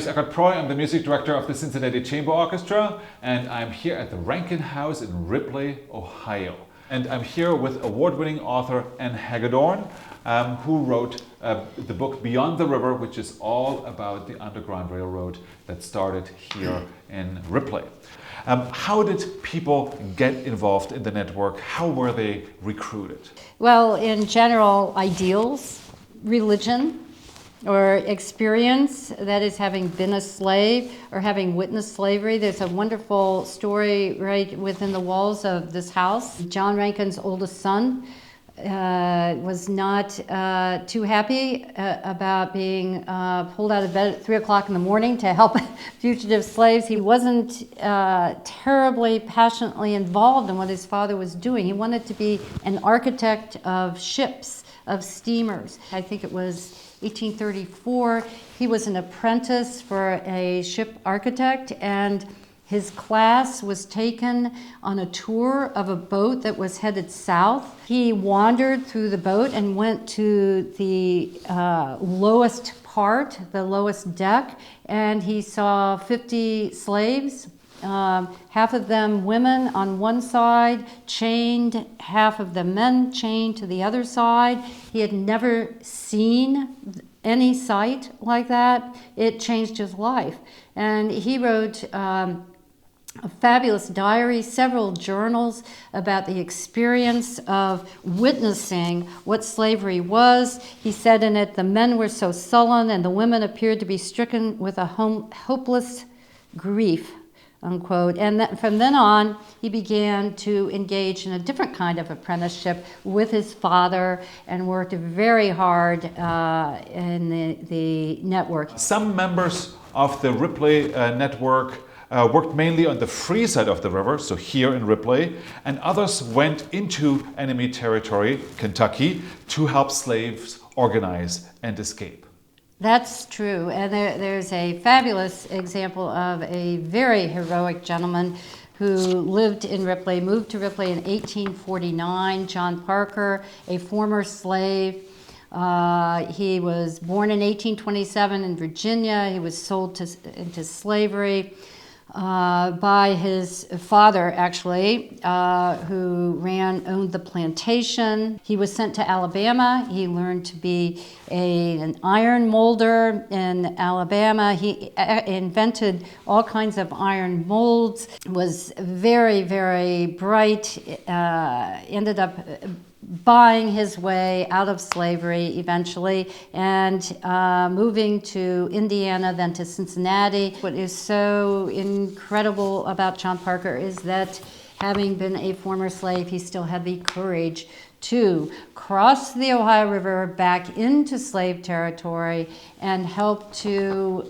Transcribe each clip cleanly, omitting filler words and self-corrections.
is Eckart Preu. I'm the music director of the Cincinnati Chamber Orchestra, and I'm here at the Rankin House in Ripley, Ohio. And I'm here with award-winning author Anne Hagedorn, who wrote the book Beyond the River, which is all about the Underground Railroad that started here in Ripley. How did people get involved in the network? How were they recruited? Well, in general, ideals, religion, or experience, that is having been a slave or having witnessed slavery. There's a wonderful story right within the walls of this house. John Rankin's oldest son was not too happy about being pulled out of bed at 3 o'clock in the morning to help fugitive slaves. He wasn't terribly passionately involved in what his father was doing. He wanted to be an architect of ships, of steamers. I think it was 1834, he was an apprentice for a ship architect, and his class was taken on a tour of a boat that was headed south. He wandered through the boat and went to the lowest part, the lowest deck, and he saw 50 slaves, half of them women on one side, chained, half of the men chained to the other side. He had never seen any sight like that. It changed his life. And he wrote a fabulous diary, several journals about the experience of witnessing what slavery was. He said in it, the men were so sullen and the women appeared to be stricken with a hopeless grief, unquote. And from then on, he began to engage in a different kind of apprenticeship with his father and worked very hard in the network. Some members of the Ripley network worked mainly on the free side of the river, so here in Ripley, and others went into enemy territory, Kentucky, to help slaves organize and escape. That's true, and there's a fabulous example of a very heroic gentleman who lived in Ripley, moved to Ripley in 1849, John Parker, a former slave. He was born in 1827 in Virginia. He was sold into slavery by his father, actually, who owned the plantation. He was sent to Alabama. He learned to be an iron molder in Alabama. He invented all kinds of iron molds, was very, very bright, ended up buying his way out of slavery eventually and moving to Indiana, then to Cincinnati. What is so incredible about John Parker is that having been a former slave, he still had the courage to cross the Ohio River back into slave territory and help to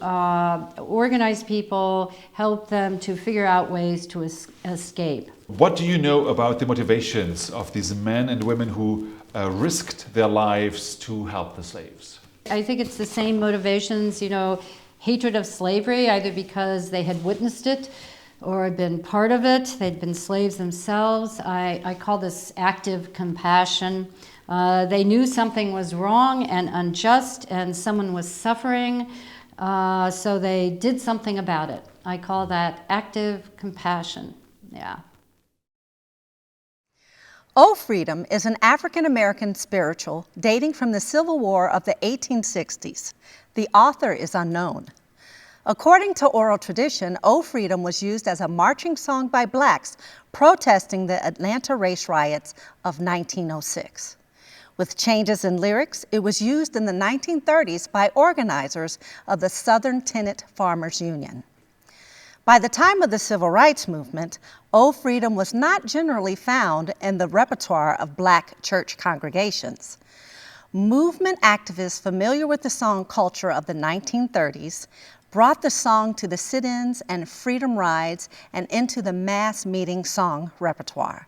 organize people, help them to figure out ways to escape. What do you know about the motivations of these men and women who risked their lives to help the slaves? I think it's the same motivations, hatred of slavery, either because they had witnessed it or had been part of it. They'd been slaves themselves. I call this active compassion. They knew something was wrong and unjust and someone was suffering, so they did something about it. I call that active compassion, yeah. O Freedom is an African-American spiritual dating from the Civil War of the 1860s. The author is unknown. According to oral tradition, O Freedom was used as a marching song by blacks protesting the Atlanta race riots of 1906. With changes in lyrics, it was used in the 1930s by organizers of the Southern Tenant Farmers Union. By the time of the Civil Rights Movement, O Freedom was not generally found in the repertoire of black church congregations. Movement activists familiar with the song culture of the 1930s brought the song to the sit-ins and freedom rides and into the mass meeting song repertoire.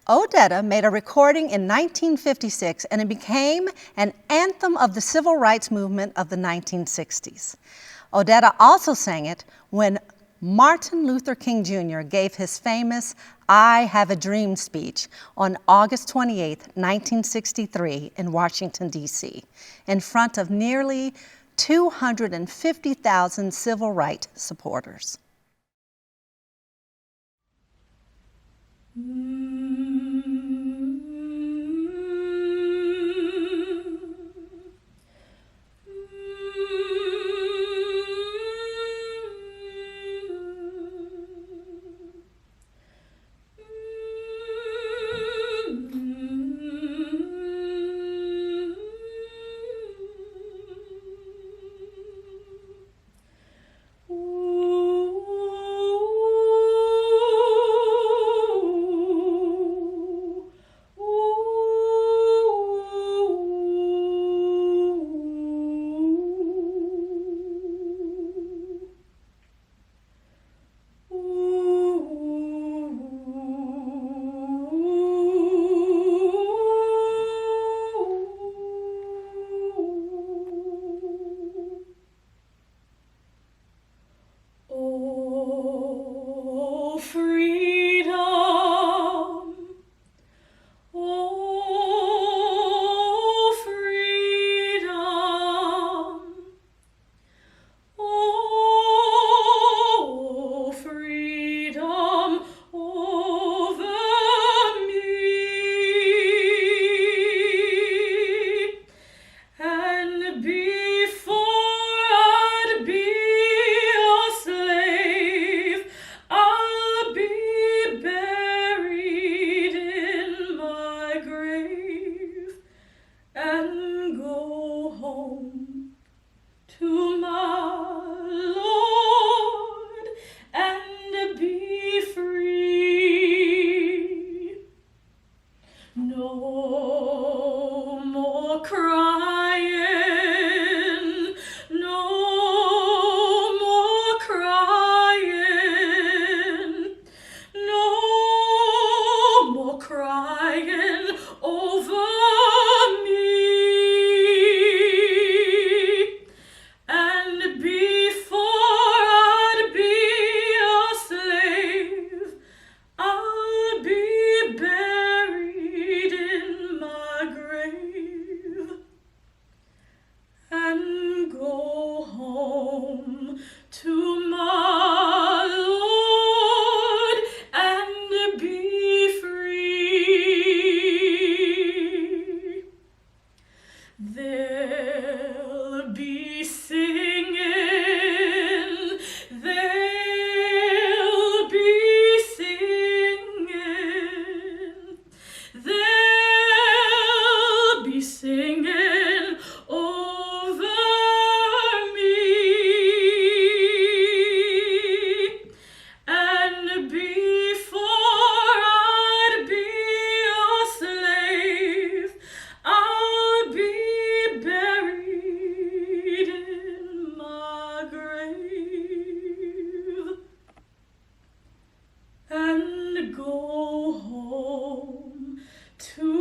Odetta made a recording in 1956 and it became an anthem of the civil rights movement of the 1960s. Odetta also sang it when Martin Luther King Jr. gave his famous I Have a Dream speech on August 28, 1963 in Washington, D.C., in front of nearly 250,000 civil rights supporters. And go home to